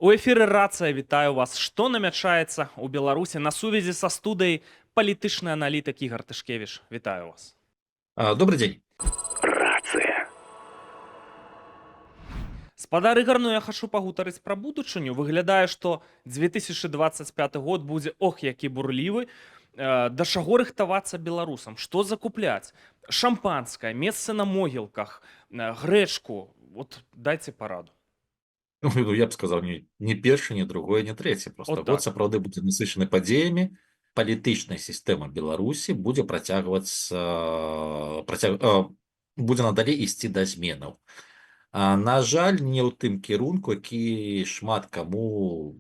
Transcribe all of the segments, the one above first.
У эфіры рацыя, вітаю вас. Што намячаецца ў Беларусі на сувязі са студыяй палітычны аналітык Ігар Тышкевіч. Вітаю вас. Добрый день. Рация. Спадар Ігар, я хачу пагутарыць пра будучыню. Выглядае, што 2025 год будзе які бурлівы. Да чаго рыхтавацца беларусам? Што закупляць? Шампанскае, месцы на могілках, грэчку. Вот дайце параду. Ну, я б сказаў, не першы, не другое, не трэці. Просто От год так. сапраўды будзе насычаны падзеямі. Палітычная сістэма Беларусі будзе будзе надалей ісці да зменаў. На жаль, не ў тым кірунку, які шмат каму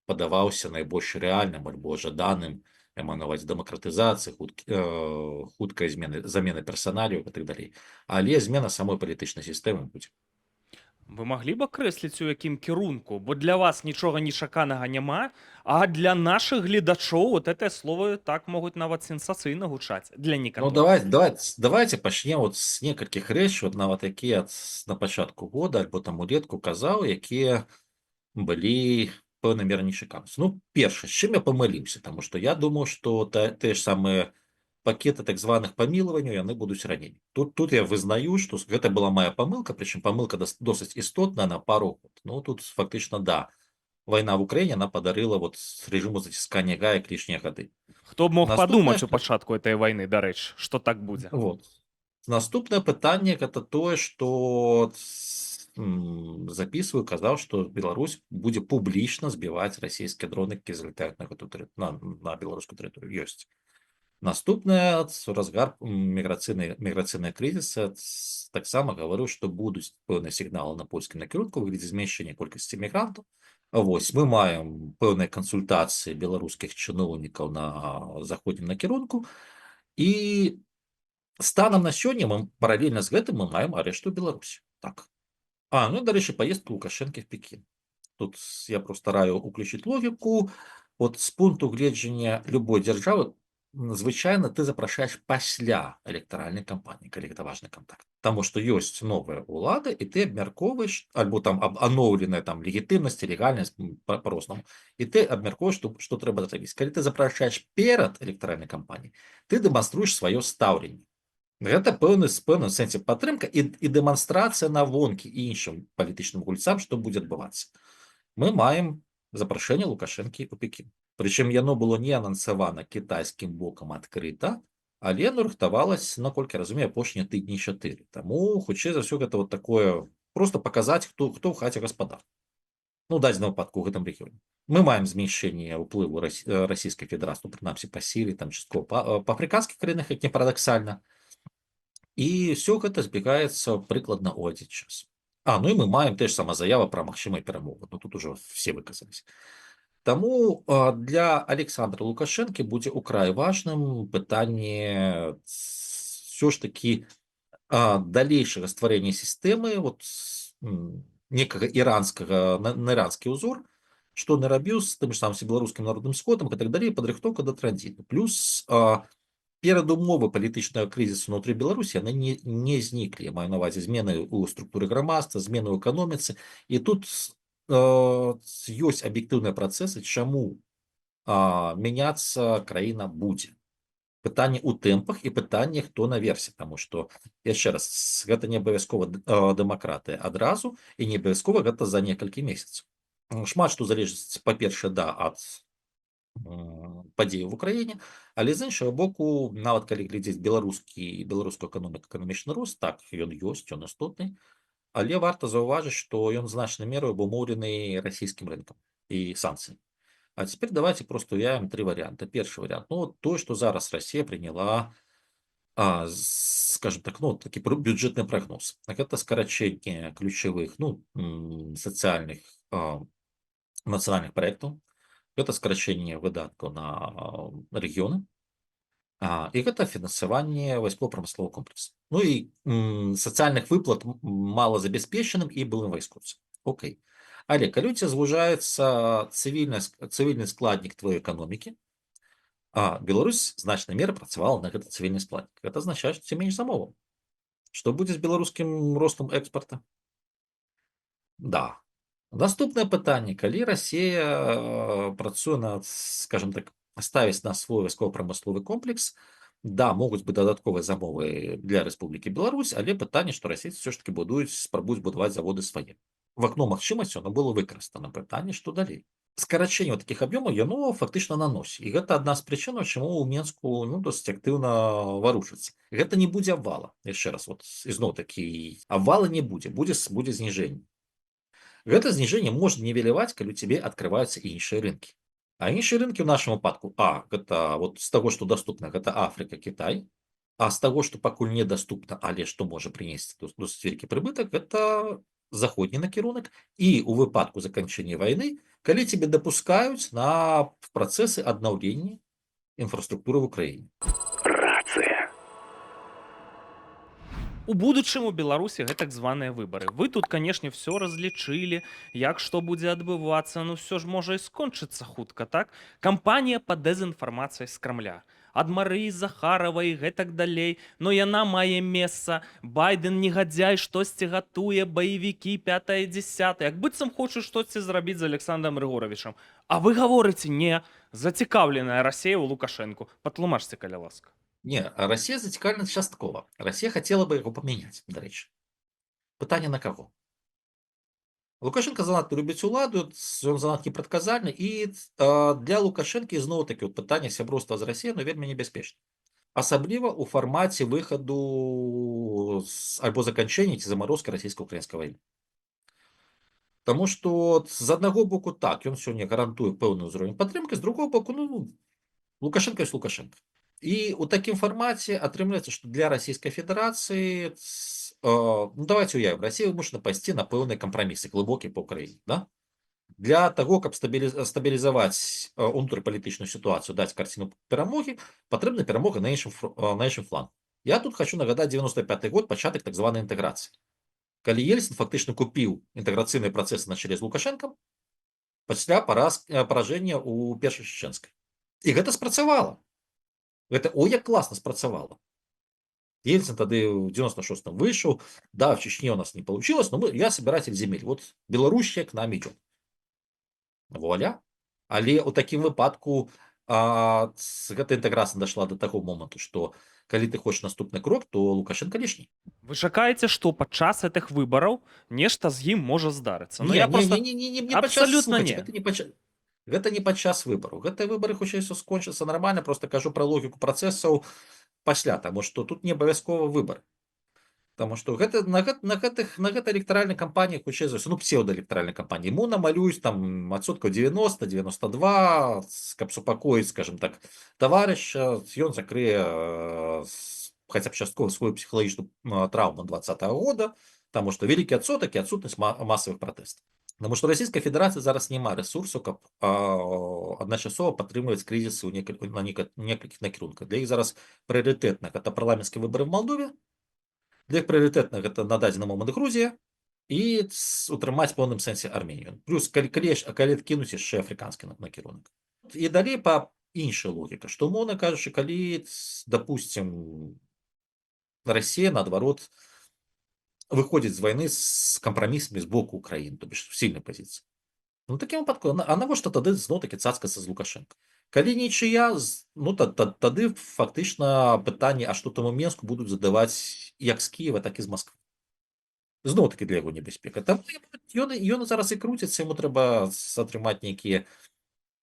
падаваўся найбольш рэальным альбо жаданым, я маю на ўвазе дэмакратызацыі, хуткай замены персаналію і так далей. Але змена самой палітычнай сістэмы будзе. Вы маглі б акрэсліць, у якім кірунку? Бо для вас нічога нечаканага няма, а для нашых гледачоў вот гэтыя словы так могуць нават сенсацыйна гучаць для Ну, некаторых. давайте пачнем з некалькіх рэчаў, нават якія на пачатку года альбо там улетку казаў, якія былі пэўнай меры нечаканасцю. Ну, першае, з чым я памыліўся, таму што я думаў, што тыя ж самыя пакеты так званых памілаванняў яны будуць раней. Тут я вызнаю, што гэта была моя памылка, прычым памылка досыць істотная на пару год. Ну, тут фактычна да. Вайна в Украіне она падарыла рэжыму заціскання гаек лішнія гады. Хто б мог Наступнае, падумаць у пачатку гэтай вайны, дарэчы, што так будзе? Наступнае пытанне гэта тое, што записываю, казаў, што Беларусь будзе публічна збіваць расійскія дроны, які залятаюць на беларускую тэрыторыю. Ёсць. Наступнае, разгар міграцыйныя крызісы, таксама гаварыў, што будуць пэўныя сігналы на польскім накірунку ў выглядзе змяшчэння колькасці мігрантаў. Мы маем пэўныя кансультацыі беларускіх чыноўнікаў на заходнім накірунку, і станам на сёння мы паралельна з гэтым мы маем арышт у Беларусі. Так. Ну, дарэчы, паездка Лукашэнкі в Пекін. Тут я просто раю уключыць логіку. З пункту гледжання любой дзяржавы, звычайна ты запрашаеш пасля электаральнай кампаніі, калі гэта важны кантакт. Таму што ёсць новая ўлада, і ты абмяркоўваеш, альбо там абноўленая там легітымнасць, легальнасць па-рознаму, і ты абмяркоўваеш, што трэба зрабіць. Калі ты запрашаеш перад электаральнай кампаніяй, ты дэманструеш сваё стаўленне. Гэта пэўны сэнсе падтрымка і дэманстрацыя на вонкі і іншым палітычным гульцам, што будзе адбывацца. Мы маем запрашэнне Лукашэнкі ў Пекін. Прычым яно было не анансавана кітайскім бокам адкрыта, але яно рыхтавалася, наколькі разумею, апошнія тыдні 4. Таму, хутчэй за ўсё, гэта такое, просто паказаць, хто ў хаце гаспадар. Ну, даць на выпадку ў гэтым рэгіёне. Мы маем зменшэнне ўплыву Расійскай Федэрацыі, прынамсі па сіле, там часткова па афрыканскіх краінах, як не парадаксальна. І ўсё гэта збегаецца прыкладна ў адзін час. Ну і мы маем тая ж сама заява пра магчымыя перамовы. Ну, тут ужо все выказаліся. Таму для Александра Лукашэнкі будзе ўкрай важным пытанне ўсё ж такі далейшага стварэння сістэмы некага на іранскі ўзор, што нарабіў з тым ж самым беларускім народным сходам і так далей, падрыхтоўка да традзіцыі. Плюс перадумовы палітычнага крызісу ўнутры Беларусі яны не зніклі. Я маю на ўвазе змены ў структуры грамадства, змены ў эканоміцы. І тут ёсць аб'ектыўныя працэсы, чаму мяняцца краіна будзе. Пытанне ў тэмпах і пытанне, хто наверсе, таму што, яшчэ раз, гэта не абавязкова дэмакратыя адразу, і не абавязкова гэта за некалькі месяцаў. Шмат што залежыць, па-першае, ад падзеяў в Украіне, але з іншага боку, нават калі глядзець беларускую эканоміку, эканамічны рост, так, ён ёсць, ён істотны, але варта заўважыць, што ён значнай мерай абумоўлены расійскім рынкам і санкцыямі. А цяпер давайте просто уявім 3 варыянты. Першы варыянт, тое, што зараз Расія прыняла, скажем так, такі бюджэтны прагноз. Гэта скарачэнне ключавых, сацыяльных нацыянальных праектаў, гэта скарачэнне выдаткаў на рэгіёны, і гэта фінансаванне вайсково-прамысловага комплексу. Ну і сацыяльных выплат малазабяспечаным і былым вайскоўцам. Окей. Але калі у цябе звужаецца цывільны складнік твоей эканомікі, Беларусь значнай меры працавала на гэты цывільны складнік. Гэта азначае, што ці менш замоваў. Што будзе з беларускім ростам экспарта? Да. Наступнае пытанне, калі Расія працуе над, скажем так, ставіць на свой вайскова-прамысловы комплекс, да, могуць быць дадатковыя замовы для Рэспублікі Беларусь, але пытанне, што расейцы ўсё ж такі спрабуюць будаваць заводы свае. В акно магчымасці оно было выкарыстана. Пытанне, што далей. Скарачэнне такіх аб'ёмаў яно фактычна на носе. І гэта адна з прычынаў, чаму ў Менску досыць актыўна варушыцца. Гэта не будзе абвала. Яшчэ раз, ізноў такі абвала не будзе, будзе зніжэнне. Гэта зніжэнне можна нівеляваць, калі ў цябе адкрываюцца іншыя рынкі. А іншыя рынкі ў нашым выпадку, гэта з таго, што даступна, гэта Афрыка, Кітай, а з таго, што пакуль недаступна, але што можа прынесці досыць вялікі прыбытак, гэта заходні накірунак. І ў выпадку заканчэння вайны, калі цябе дапускаюць на працэсы аднаўлення інфраструктуры ў краіне. У будучым у Беларусі гэта так званыя выбары. Вы тут, канешне, все разлічылі, як што будзе адбывацца, ну ўсё ж можа і скончыцца хутка, так? Кампанія па дэзінфармацыі з Крамля. Ад Марыі Захаравай і гэтак далей, но яна мае месца. Байден негадзяй штосьці гатуе, баевікі 5-10, як быццам хоча штосьці зрабіць з Александром Григоровичем. А вы гаворыце, не, зацікаўленая Расія ў Лукашэнку. Патлумачце, каля ласка. Не, Расія зацікавлена часткова. Расія хацела бы яго памяняць, дарэчы. Пытанне на каго? Лукашенко занадта любіць уладу, ён занадта непрадказальны, і для Лукашэнкі зноў-такі пытанне сяброўства з Расіяй вельмі небяспечна. Асабліва ў фармаце выхаду альбо заканчэння ці замарозкі расійска-украінскай вайны. Таму што з аднаго боку так, ён сёння гарантуе пэўны ўзровень падтрымкі, з другого боку, Лукашенко ёсць Лукашенко. І ў такім фармаце атрымліваецца, што для Расійскай Федэрацыі, давайте уявім, Расія вымушана пайсці на пэўныя кампрамісы, глыбокія па ўкраіне. Да? Для таго, каб стабілізаваць унутрыпалітычную сітуацыю, даць карціну перамогі, патрэбна перамога на іншым флангу. Я тут хочу нагадаць 95-й год, пачатак так званай інтэграцыі. Калі Ельцин фактычна купіў інтэграцыйныя працэсы на чале з Лукашэнкам пасля паражэння ў першай чечэнскай. І гэта спрацавала. Гэта як класна спрацавала. Ельцин тады в 96-м вышел, да, в Чечне у нас не получилось, но я собиратель земель. Вот Белоруссия к нам идет. Вуаля. Але у такім выпадку гэта інтэграцыя дайшла до таго моманту, што калі ты хочаш наступны крок, то Лукашенко лішні. Вы чакаеце, што падчас гэтых выбараў нешта з ім можа здарыцца? Абсолютна не. Гэта не падчас выбараў. Гэтыя выбары хутчэй скончацца нармальна, просто кажу пра логіку працэсаў пасля, таму што тут не абавязкова выбары. Таму што на гэтай электаральнай кампаніі хутчэй за ўсё, псеўдаэлектаральнай кампаніі ему намалююць там адсоткаў 90-92, каб супакоіць, скажем так, таварыша, ён закрые хаця б часткова сваю псіхалагічную траўму 20-го года, таму што вялікі адсотак і адсутнасць масавых пратэстаў. Таму што Расійская Федэрацыя зараз няма рэсурсу, каб адначасова падтрымліваць крызісы на некалькіх накірунках. Для іх зараз прыярытэтна гэта парламенцкія выбары в Малдове, для іх прыярытэтна гэта на дадзены момант Грузія і утрымаць пэўным сэнсе Арменію. Плюс калі адкінуць яшчэ афрыканскі накірунак. І далей па іншая логіка, што, умоўна кажучы, калі, допустим, Расія, наадварот, выходзіць з вайны з кампрамісамі з боку Украіны, то бишь сильнай пазіцыі. Такім выпадку, навошта тады зноў-такі цацкацца з Лукашенко? Калі нічыя, тады фактычна пытанне, а што там у Менску будуць задаваць як з Кіева, так і з Масквы. Зноў-такі для яго небяспека. Ён зараз і круціцца, яму трэба атрымаць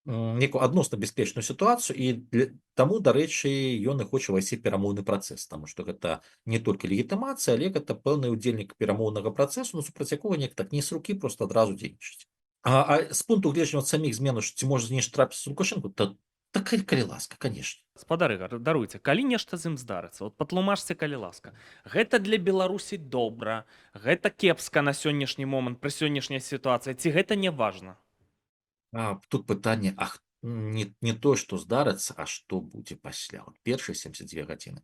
некую адносна бяспечную сітуацыю, і таму, дарэчы, ён і хоча ўвайсці перамоўны працэс, таму што гэта не толькі легітымацыя, але гэта пэўны ўдзельнік перамоўнага працэсу, супраць якога неяк так не з рукі проста адразу дзейнічаць. А з пункту гледжання саміх зменаў, ці можа нешта трапіцца з Лукашенко, так калі ласка, канешне. Спадары, даруйце, калі нешта з ім здарыцца, патлумачце, калі ласка. Гэта для Беларусі добра, гэта кепска на сённяшні момант, пры сённяшняй сітуацыі, ці гэта не важна? Тут пытанне, не то, што здарыцца, а што будзе пасля. Першыя 72 гадзіны.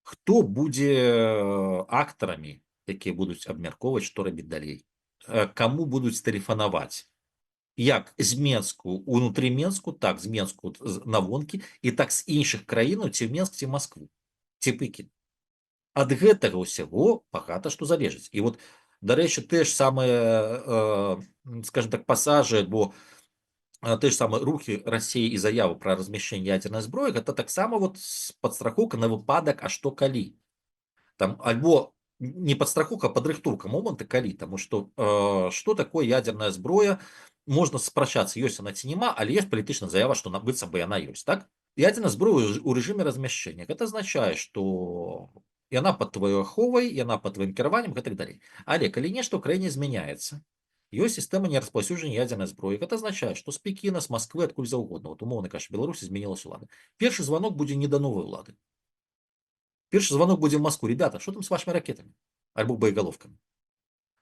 Хто будзе актарамі, якія будуць абмяркоўваць, што рабіць далей? Каму будуць тэлефанаваць? Як з Менску, унутры Менску, так з Менску на вонкі, і так з іншых краінаў, ці в Менск, ці в Маскву, ці Пекін. Ад гэтага ўсяго багата што залежыць. І До речі, теж саме, скажімо так, пасажи, бо те ж саме рухи Росії і заяви про розміщення ядерної зброї, це так само от підстраховка на випадок, а що коли. Там, альбо не подстраховка, а подрыхтовка момента калі, тому що что такое ядерная зброя, можна спрачацца, ёсць она ці нема, але есть палітычная заява, што быццам бы яна ёсць, так? Ядерная зброя у рэжыме размяшчэння. Гэта азначае, што яна пад тваёй аховай, яна пад тваім кіраваннем і так далей. Але калі нешта ў краіне змяняецца, ёсць сістэма нераспаўсюджання ядернай зброі. Гэта азначае, што з Пекіна, з Масквы, адкуль заўгодна, вот умоўна кажучы, Беларусі змянілася ўлада. Першы званок будзе не да новай улады. Першы звонок будзе ў Москву. Ребята, что там с вашими ракетами? Альбо боеголовками.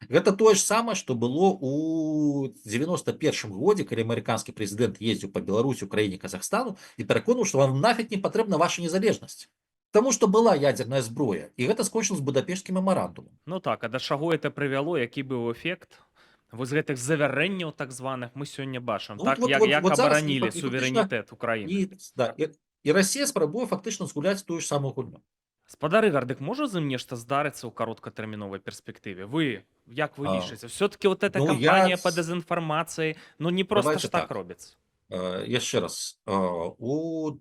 Гэта тое ж самае, што было ў 91 годзе, калі амерыканскі прэзідэнт ездзіў па Беларусі, Украіне, Казахстану і пераконваў, што вам нафиг не патрэбна ваша незалежнасць. Таму што была ядерная зброя, і гэта скончылася Будапешцкім мемарандумам. Ну так, а да чаго это прывяло, які быў эфект? Вось гэтых завярэнняў так званых мы сёння бачым, Ну, так як вот зараз абаранілі фактычна, суверэнітэт Украіны. і Расія спрабуе фактычна згуляць тую ж самую гульню. Спадар Ігар, дык можа з ім нешта здарыцца ў кароткатэрміновай перспектыве? Як вы А, лічыце? Все-таки вот эта ну, кампанія па дэзінфармацыі, ну не проста давайте ж так так. робіцца. Яшчэ раз, у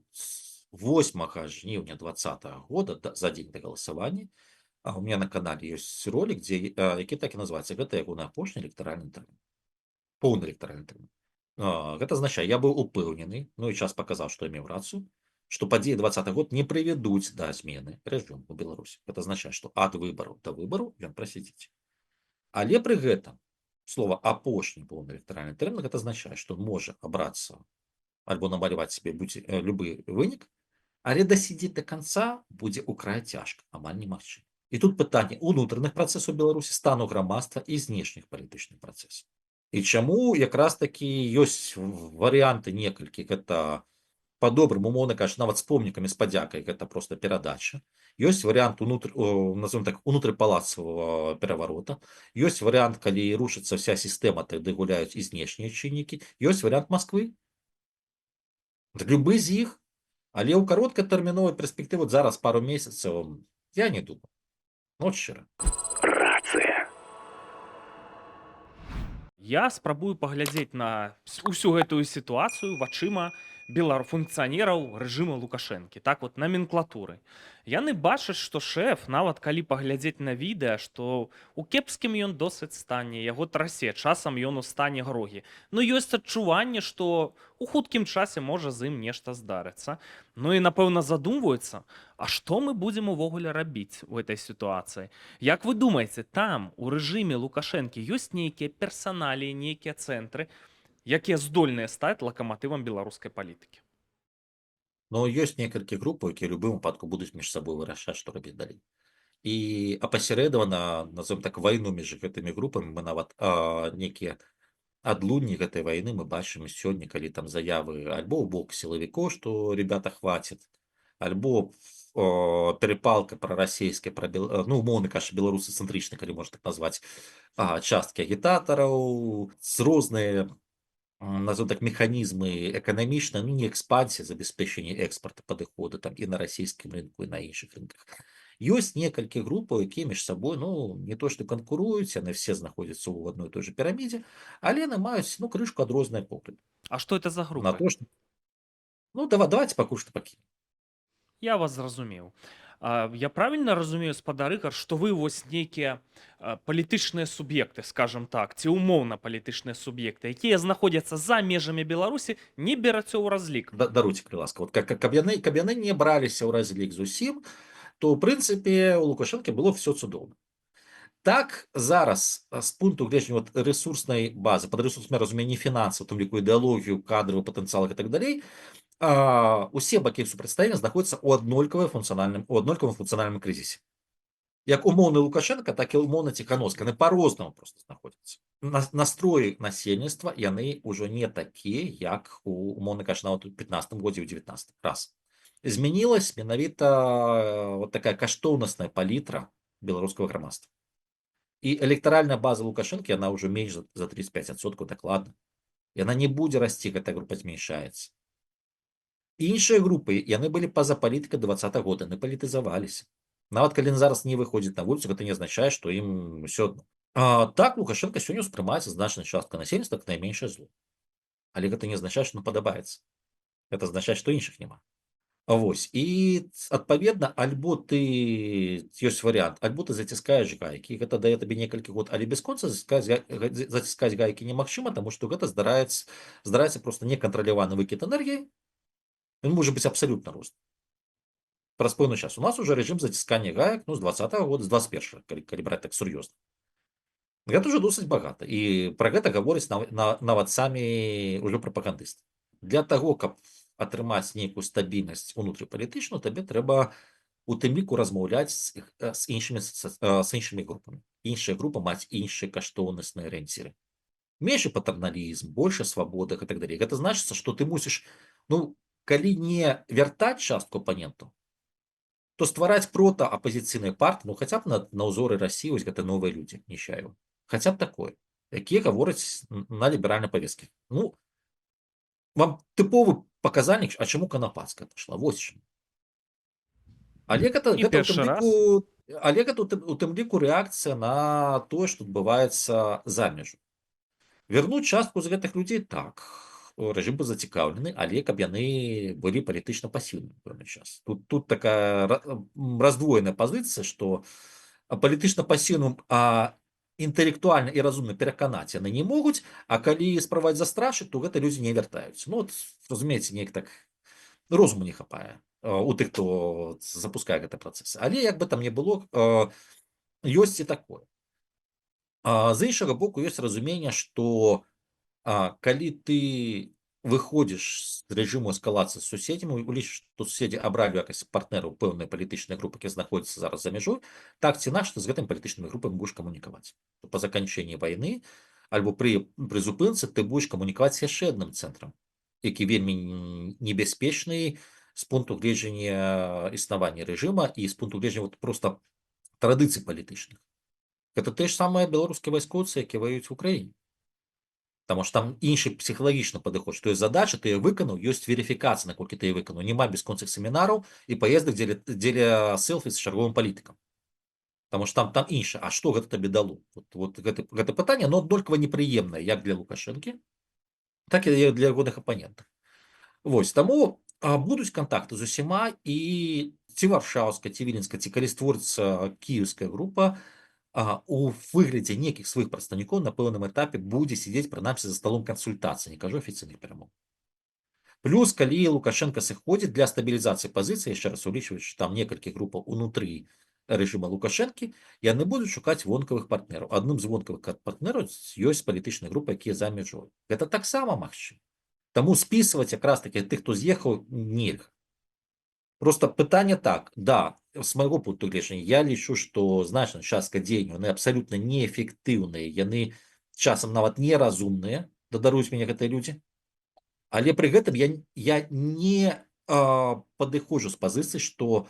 8 жніўня 2020 года, за дзень да галасавання, у меня на канале ёсць ролик, які так і называецца, гэта ягоны апошні электаральны тэрмін, поўны электаральны тэрмін. Гэта азначае, я быў упэўнены, ну і час паказаў, што я меў рацыю, што падзеі 20 год не прывядуць да змены рэжыму ў Беларусі. Гэта азначае, што ад выбараў да выбараў ён прасядзіць. Але пры гэтым слова апошні поўны электаральны тэрмін, гэта азначае, што можа абрацца альбо намаляваць себе любы вынік, але дасядзіць да канца будзе ўкрай цяжка, амаль немагчыма. І тут пытанне унутраных працэсаў Беларусі, стану грамадства і знешніх палітычных працэсаў. І чаму якраз такі ёсць варыянты некалькі, гэта по-добрым, умоўна кажучы, нават з помнікамі, з падзякай, гэта просто перадача. Ёсць варыянт назовем так, унутрыпалацавага пераварота, ёсць варыянт, калі рушыцца вся сістэма, тады гуляюць і знешнія чыннікі, ёсць варыянт Масквы. Любы з іх, але ў кароткатэрміновай перспектывы зараз пару месяцаў я не думаю. Ну, шчыра. Я спрабую паглядзець на усю гэтую сітуацыю вачыма функцыянераў рэжыма Лукашэнкі, так вот наменклатуры. Яны бачаць, што шэф, нават калі паглядзець на відэа, што у кепскім ён досыць стане, яго трасе, часам ён у стане грогі. Ну ёсць адчуванне, што у хуткім часе можа з ім нешта здарыцца. Ну і напэўна задумваюцца, а што мы будзем увогуле рабіць у этой сітуацыі? Як вы думаеце, там у рэжыме Лукашэнкі ёсць нейкія персаналіі, нейкія цэнтры, якія здольныя стаць лакаматывам беларускай палітыкі? Ну, ёсць некалькі групаў, якія ў любым выпадку будуць між сабой вырашаць, што рабіць далей. І апасярэдавана, назовем так, вайну між гэтымі групамі, мы нават нейкія адлунні гэтай вайны мы бачым сёння, калі там заявы альбо ў бок сілавікоў, што ребята хватит, альбо перепалка прарасійская, ну, умоўна кажучы, беларусацэнтрычна, калі можна так назваць, часткі агітатараў, з розныя, назовем так, механізмы эканамічныя, ну, не экспансія, забеспечення экспарта падыходу там і на расійскім рынку, і на іншых рынках. Ёсць некалькі групаў, якія між сабой, ну, не то што канкуруюць, яны все знаходзяцца ў адной і той жа пірамідзе, але яны маюць, ну, крышку адрозныя погляды А што это за на група? то, што... Ну, давайте пакуль што пакінем. Я вас зразумеў. Я правільна разумею, спадар Ігар, што вы вось нейкія палітычныя суб'екты, скажем так, ці умоўна палітычныя суб'екты, якія знаходзяцца за межамі Беларусі, не бераце ў разлік. Даруйце, калі ласка, вот каб яны не браліся ў разлік зусім, то, ў прынцыпе, у Лукашэнкі было все цудоўна. Так, зараз з пункту гледжання вот, ресурснай базы, пад ресурсам я разумею не фінансаў, у тым ліку ідэалогію, кадравы патэнцыял і так далей, усе бакі супрацьстаяння знаходзяцца ў аднолькавым функцыянальным крызісе. Як умоўны Лукашенко, так і умоўна Ціхановская, яны па-рознаму просто знаходзяцца. Настроі насельніцтва яны ўжо не такія, як умоўна кажучы, нават у 15 годзе, у 19 раз. Змянілась менавіта вот такая каштоўнасная палітра беларускага грамадства. І электаральная база Лукашэнкі, яна ўжо менш за 35% дакладна. Яна не будзе расці, гэтая група змяншаецца. Іншыя групы, яны былі па-за палітыкай 20 года, яны палітызаваліся. Нават калі зараз не выходзіць на вуліцу, гэта не азначае, што ім ўсё адно. Так, Лукашенко сёння ўспрымаецца значная частка насельніцтва как найменшае зло. Але гэта не азначае, што падабаецца. Гэта азначае, што іншых няма. Вось. І адпаведна, альбо ты ёсць варыянт, альбо ты заціскаеш гайкі, гэта дае табе некалькі год, але бясконца заціскаць гайкі немагчыма, таму што гэта здараецца проста некантраляваны выкід энергіі. Ён можа быць абсалютна розны. Праз пэўны час. У нас уже рэжым заціскання гаек, з 20-го года, з 21-го, калі браць так сур'ёзна. Гэта ўжо досыць багата. І пра гэта гавораць нават самі ўжо прапагандысты. Для таго, каб атрымаць нейкую стабільнасць унутрыпалітычную, табе трэба у тым ліку размаўляць з іншымі групамі. Іншая група маць іншыя каштоўнасныя арыенціры. Меншы патэрналізм, больше свабодах і так далей. Гэта значыцца, што ты мусіш, калі не вяртаць частку апаненту, то ствараць прота-апазіцыйныя партыі, хаця б на ўзоры Расіі, вось гэта новыя людзі, Нечаева. Хаця б такое, якія гавораць на ліберальнай павесткі. Вам тыповы паказальнік, а чаму Канапацкая пайшла? Вось чаму. Але гэта Не першы раз. у тым ліку рэакцыя на тое, што адбываецца за мяжу. Вернуць частку з гэтых людзей, так, рэжым бы зацікаўлены, але каб яны былі палітычна пасіўнымі ў пэўны час. Тут такая раздвоеная пазіцыя, што палітычна пасіўным, інтэлектуальна і разумна пераканаць яны не могуць, а калі справаць застрашыць, то гэта людзі не вяртаюцца. Разумееце, неяк так розуму не хапае у тых, хто запускае гэты працэс. Але як бы там не было, ёсць і такое. З іншага боку, ёсць разуменне, што калі ты выходзіш з рэжыму эскалацыі з суседзямі, улічыш, што суседзі абралі якасць партнераў пэўнай палітычнай групы, якія знаходзяцца зараз за мяжой, так ці інакш, ты з гэтымі палітычнымі групамі будзеш камунікаваць. Па заканчэнні вайны альбо пры зупынцы ты будзеш камунікаваць з яшчэ адным цэнтрам, які вельмі небяспечны з пункту гледжання існавання рэжыма і з пункту гледжання проста традыцый палітычных. Гэта тыя ж самыя беларускія вайскоўцы, якія ваююць у Украіне. Таму што там іншы псіхалагічны падыход, што ёсць задача, ты яе выканаў, ёсць верыфікацыя, наколькі ты яе выканаў. Няма бясконцых семінараў і паездак дзеля селфі з чарговым палітыкам. Таму што там інша. А што гэта табе дало? Гэта пытанне, аднолькава непрыемнае як для Лукашэнкі, так і для ягоных апанентаў. Вось, таму будуць кантакты з усіма, і ці варшаўская, ці віленская, ці калі створыцца кіеўская група, у выглядзе нейкіх сваіх прадстаўнікоў на пэўным этапе будзе сядзець прынамсі за сталом кансультацыі, не кажу афіцыйных перамоў. Плюс, калі Лукашенко сыходзіць для стабілізацыі пазіцыі, яшчэ раз улічваючы там некалькі групаў унутры рэжыма Лукашэнкі, яны будуць шукаць вонкавых партнераў. Адным з вонкавых партнераў ёсць палітычныя групы, якія за мяжой. Гэта таксама магчыма. Таму спісваць якраз такі тых, хто з'ехаў, нельга. Просто пытанне так, да, з майго пункту гледжання, я лічу, што значная частка дзеянняў, яны абсалютна неэфектыўныя, яны часам нават неразумныя, дадаруюць мяне гэтыя людзі, але пры гэтым я не падыходжу з пазіцыі, што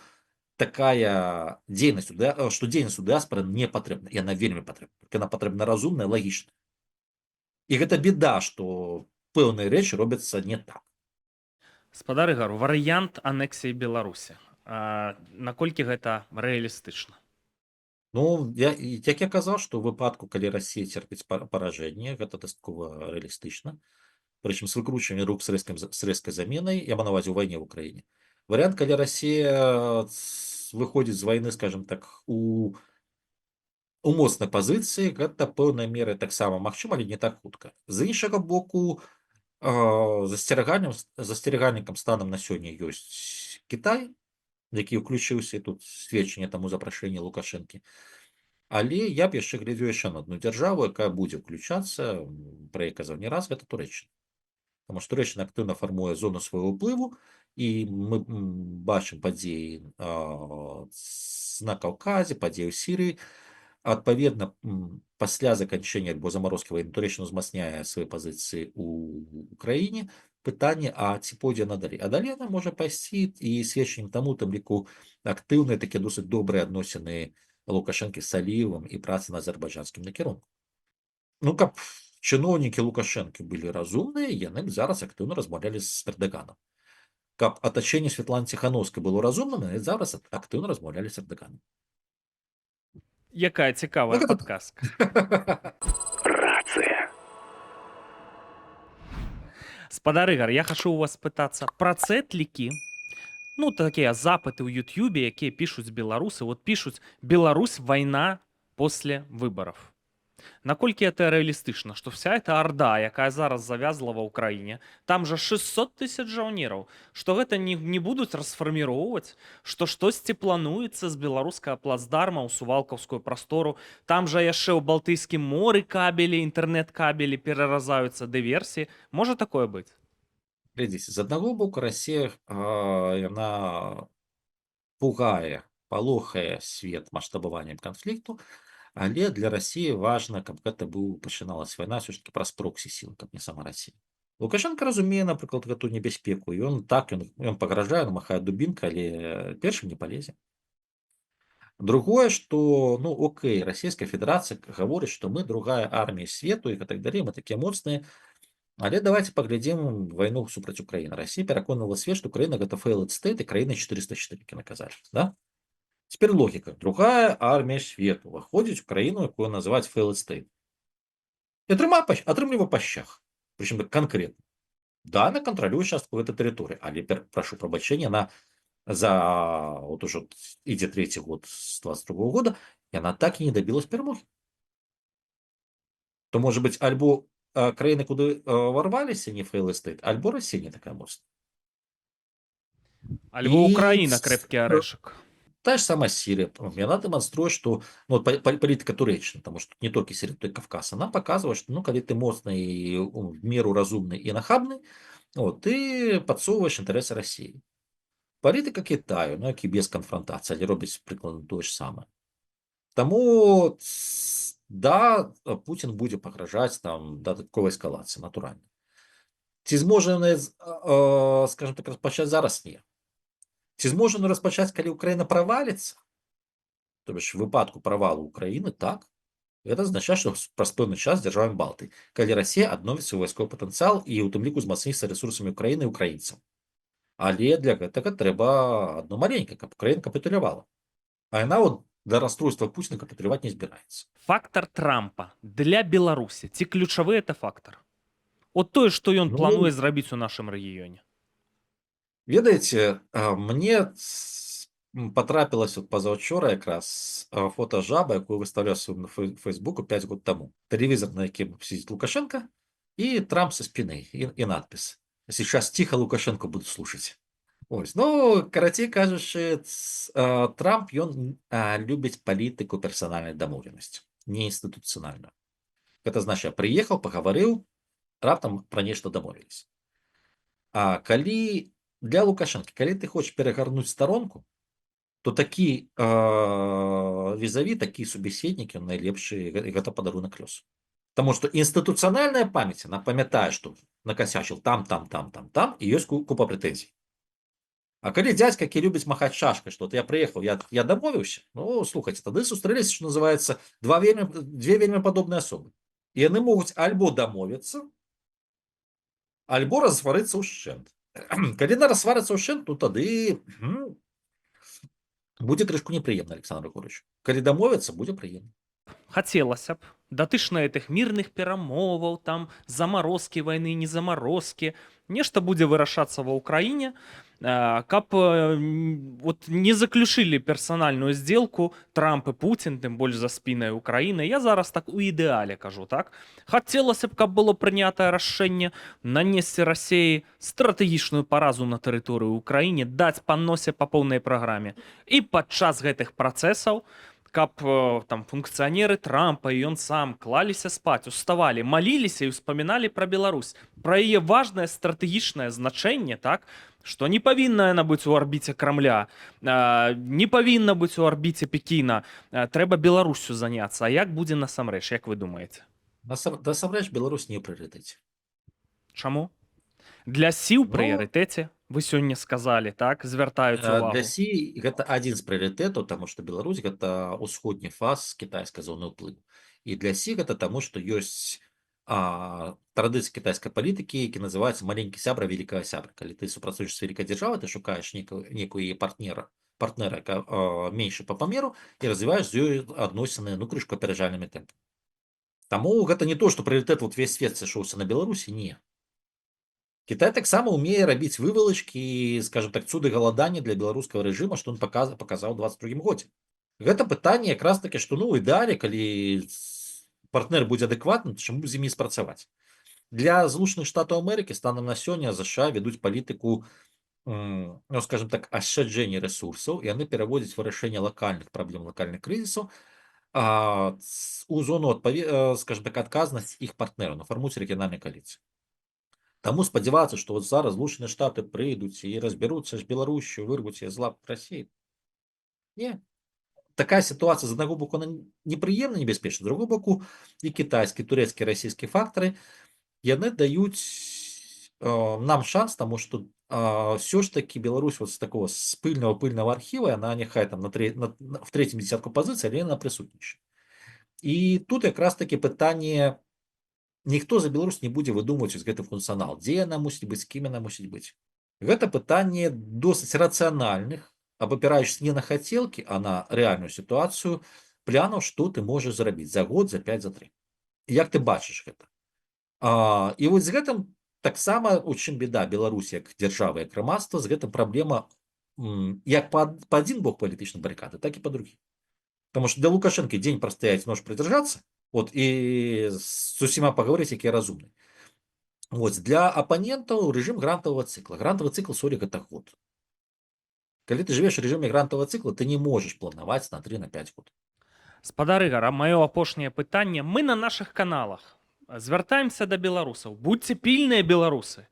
такая дзейнасць, што дзейнасць у дыаспары не патрэбна, яна вельмі патрэбна, яна патрэбна разумная, лагічная. І гэта беда, што пэўныя рэчы робяцца не так. Спадар Ігар, варыянт анексіі Беларусі. Наколькі гэта рэалістычна? Як я казаў, што ў выпадку, калі Расія церпіць паражэнне, гэта дастаткова рэалістычна. Прычым з выкручваннем рук з рэзкай заменай, я маю на ўвазе ў вайне ў Украіне. Варыянт, калі Расія выходзіць з вайны, скажем так, у моцнай пазіцыі, гэта пэўнай мерай таксама магчыма, але не так хутка. З іншага боку, засцерагальнікам станам на сёння ёсць Кітай, які ўключыўся, і тут сведчанне таму запрашэння Лукашэнкі. Але я б яшчэ глядзеў яшчэ на адну дзяржаву, якая будзе ўключацца, пра яе казаў не раз, гэта Турэччына. Таму што Турэччына актыўна фармуе зону свайго ўплыву, і мы бачым падзеі на Каўказе, падзеі ў Сірыі. Адпаведна, пасля заканчэння альбо замарозкі вайны Турэччына ўзмацняе свае пазіцыі ў Украіне. Пытанне, ці пойдзе надалей. А далей яна можа пайсці, і сведчаннем таму, там ліку актыўныя такія досыць добрыя адносіны Лукашэнкі з Аліевым і працы на азербайджанскім накірунку. Каб чыноўнікі Лукашэнкі былі разумныя, яны б зараз актыўна размаўлялі з Эрдаганам. Каб атачэнне Святланы Ціханаўскай было разумным, яны зараз актыўна размаўлялі з Эрдаганам. Якая Ну, цікавая как падказка. это? Спадар Ігар, я хачу у вас спытацца пра цэтлікі. Ну, такія запыты ў Ютюбе, якія пішуць беларусы. Вот пішуць: Беларусь, вайна после выбаров. Наколькі это рэалістычна, што вся эта арда, якая зараз завязла ва ўкраіне, там жа 600 тысяч жаўнераў, што гэта не будуць расфарміроўваць, што штосьці плануецца з беларускага плацдарма ў сувалкаўскую прастору, там жа яшчэ ў балтыйскім моры кабелі, інтэрнэт-кабелі пераразаюцца дыверсіі. Можа такое быць? Глядзіце, з аднаго боку Расія яна пугае, палохае свет маштабаваннем канфлікту, але для Расіі важна, каб гэта пачыналась вайна ўсё ж такі праз проксі-сілы, каб не сама Расія. Лукашенко разумее, напрыклад, гэту небяспеку, і ён пагражае, ён махае дубінкай, але першым не палезе. Другое, што ну окей, Расійская Федэрацыя гаворыць, што мы другая армія свету і так далей, мы такія моцныя. Але давайте паглядзім вайну супраць Украіны. Расія пераконала свет, што Украіна гэта failed state і краіна 404 наказалі. Да? Теперь логіка. Другая армія свету выходзіць у краіну, якую называць failed state. І атрымлівае па щах. Причем конкретно. Да, она кантралюе частку гэтай тэрыторыі, але прашу прабачэння, она за вот уже ідзе третий год с 22 года, и она так и не добилась перамоги. То может быть альбо краіны, куды ворваліся, не failed state, альбо Расія не такая моцная. Альбо Украіна крэпкі арэшак. Та ж сама Сирия, она демонструет, что ну, политика Туреччины, потому что не только Сирия, но и Кавказ, она показывает, что ну, когда ты мощный, в меру разумный и нахабный, вот, ты подсовываешь интересы России. Политика Китаю, ну, які без конфронтації, але робить прикладно те ж саме. Тому, да, Путін буде погрожати там додаткової ескалації, натурально. Чи зможе вони, скажімо так, розпочати зараз? Ні. Чи зможе вони розпочати, коли Україна провалиться? Тобто, в випадку провалу України, так. Це означає, що праз певний час державами Балтії, коли Росія відновить свій військовий потенціал і у тим ліку змацниться ресурсами України і українців. Але для гэтага трэба одно маленька, каб Украіна капітулявала. А яна от для расстройства Путіна капітуляваць не збіраецца. Фактор Трампа для Беларусі. Ці ключавы это фактор? От тое, што ён Ну, плануе зрабіць у нашым рэгіёне. Ведаеце, мне потрапілась от пазаўчора якраз фото жаба, якую выставляў на Фейсбуку 5 год таму. Тэлевізор, на якім сидит Лукашенко, і Трамп со спины, і надпись. Сейчас тихо Лукашенко будут слушать. Ось. Ну, карацей кажучы, Трамп, ён любіць палітыку персанальнай дамоўленасці, не інстытуцыянальную. Гэта значит, прыехаў, пагаварыў, раптам пра нешта дамовіліся. А калі для Лукашенко, калі ты хочаш перагарнуць старонку, то такі візаві, такі субеседнік, ён найлепшы, гэта падарунак лёсу. Потому что институциональная память, она памятает, что накосячил там, и есть купа претензий. А коли дядька, який любить махать шашкой, что вот я приехал, я домовился, ну, слухайте, тогда сустрелись, что называется, две вельми подобные особы. И они могут альбо домовиться, альбо рассвариться ущент. Коли на рассвариться ущент, ну, тогда будет крышку неприемно, Александр Григорьевич. Коли домовиться, будет приемно. Хацелася б датычна гэтых мірных перамоваў, там замарозкі вайны, не замарозкі, нешта будзе вырашацца ва ўкраіне, каб вот не заключылі персанальную сделку Трамп і Путін, тым больш за спінай Украіны. Я зараз так у ідэале кажу, так? Хацелася б, каб было прынятае рашэнне нанесці Расіі стратэгічную паразу на тэрыторыю ўкраіне, даць па носе па поўнай праграме. І падчас гэтых працэсаў каб там функцыянеры Трампа і ён сам клаліся спаць, уставалі, маліліся і ўспаміналі пра Беларусь, пра яе важнае стратэгічнае значэнне, так, што не павінна яна быць у арбіце Крамля, не павінна быць у арбіце Пекіна, трэба Беларусю заняцца. А як будзе насамрэч, як вы думаеце? Насамрэч Беларусь не ў прыярытэце. Чаму? Для Сі ў Ну, прыярытэце, вы сёння сказалі, так, звяртаюць увагу. Для Сі гэта адзін з прыярытэтаў, таму што Беларусь гэта ўсходні фаз кітайскай зоны ўплыву. І для Сі гэта таму, што ёсць традыцыі кітайскай палітыкі, які называюцца маленькі сябра, вялікая сябра. Калі ты супрацоўнічаеш з вялікай дзяржавай, ты шукаеш некую яе партнера партнера меньше по памеру і развіваеш з ёй адносіны, ну, крышку апераджальнымі тэмпамі. Таму гэта не то, што прыярытэт вот весь свет сышоўся на Беларусі, не. Кітай таксама ўмее рабіць вывалачкі, скажем так, цуды галадання для беларускага рэжыма, што ён паказаў у 22 годзе. Гэта пытанне якраз такі, што ну, у ідэале, калі партнер будзе адэкватным, то чаму з імі спрацаваць? Для Злучаных Штатаў Амерыкі станам на сёння ЗША вядуць палітыку, ну, скажем так, ашчаджэння рэсурсаў, і яны пераводзяць вырашэнне лакальных праблем, лакальных крызісаў у зону, скажем так, адказнасць іх партнераў, нафармуюць рэгіянальнай кааліцыі. Таму спадзявацца, што вот зараз Злучаныя Штаты прыйдуць і разбяруцца з Беларусю, вырвуць яе з лап Расіі. Не. Такая сітуацыя, з аднаго боку, она непрыемна, небяспечна, з другого боку, і кітайскі, турэцкі, расійскі фактары, яны даюць нам шанс, таму што ўсё ж такі Беларусь вот з такого пыльнага архіва, яна няхай там в трэцім дзесятку пазіцый, але яна прысутнічае. І тут якраз такі пытанне, ніхто за Беларусь не будзе выдумваць гэты функцыянал, дзе яна мусіць быць, з кім яна мусіць быць. Гэта пытанне досыць рацыянальных, абапіраючись не на хацелкі, а на рэальную сітуацыю, планаў, што ты можаш зрабіць за год, за 5, за 3. Як ты бачыш гэта? І вось з гэтым таксама у чым беда Беларусі як дзяржавы, як грамадства, з гэтым праблема як па адзін бок палітычнай барыкады, так і па другі. Таму што для Лукашэнкі дзень прастаяць, нож прыдзяржацца, вот, і з усіма пагаварыць, які разумны. Вот, для апанентаў рэжым грантавага цыкла. Грантавы цыкл, гэта год. Калі ты жывеш у рэжыме грантавага цыкла, ты не можаш планаваць на 3, на 5 год. Спадар Ігар, маё апошняе пытанне. Мы на нашых каналах звяртаемся да беларусаў. Будьце пільныя, беларусы.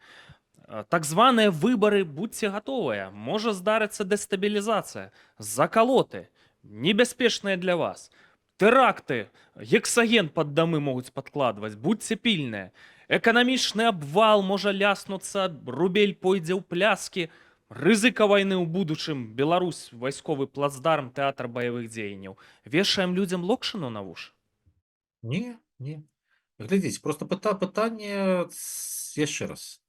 Так званыя выбары, будьце гатовыя. Можа здарыцца дэстабілізацыя, закалоты, небяспечныя для вас. Тэракты, гексаген пад дамы могуць падкладваць. Будьце пільныя. Эканамічны абвал можа ляснуцца, рубель пойдзе ў пляскі. Рызыка вайны ў будучым, Беларусь, вайсковы плацдарм, тэатр баявых дзеянняў. Вешаем людзям локшыну на вуш? Не. Глядзіце, просто пытанне яшчэ раз.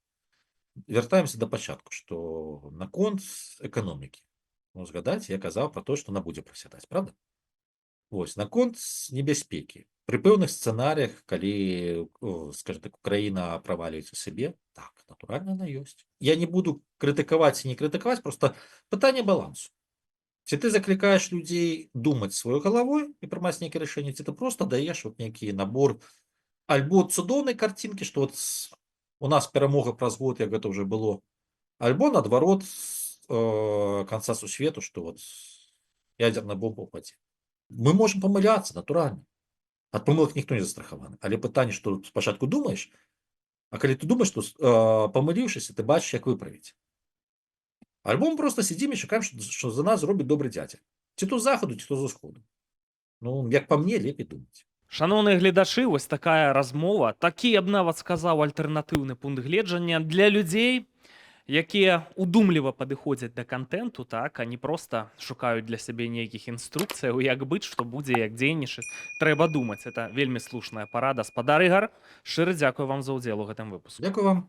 Вяртаемся да пачатку, што наконт эканомікі. Ну, згадаць, я казаў пра тое, што она будзе прасядаць, правда? Вось, наконт небяспекі. Пры пэўных сцэнарыях, калі, скажем так, Украіна праваліцца сабе, так, натуральна, она ёсць. Я не буду крытыкаваць і не крытыкаваць, просто пытанне балансу. Ці ты заклікаеш людзей думаць сваёй галавой і прымаць нейкія рашэнні, ці ты просто даеш вот нейкі набор альбо цудоўнай карцінкі, што вот у нас перамога праз год, як гэта ўжо было, альбо, наадварот, канца сусвету, што вот ядзерная бомба ўпадзе. Мы можам памыляцца, натуральна. Ад памылак ніхто не застрахаваны. Але пытанне, што спачатку думаеш, а калі ты думаеш, што памыліўшыся, ты бачыш, як выправіць. Альбо мы проста сидзім і чакаем, што за нас зробіць добры дзядзя. Ці то з захаду, ці то з усходу. Ну, як па мне, лепей думаць. Шановныя гледачы, вось такая размова, такі, я б нават сказаў, альтэрнатыўны пункт гледжання для людзей, якія удумліва падыходзяць да кантэнту, так, а не проста шукаюць для сябе нейкіх інструкцыяў, як быць, што будзе, як дзейнічаць. Трэба думаць. Это вельмі слушная парада. Спадар Ігар, шчыра дзякую вам за ўдзел у гэтым выпуску. Дзякую вам.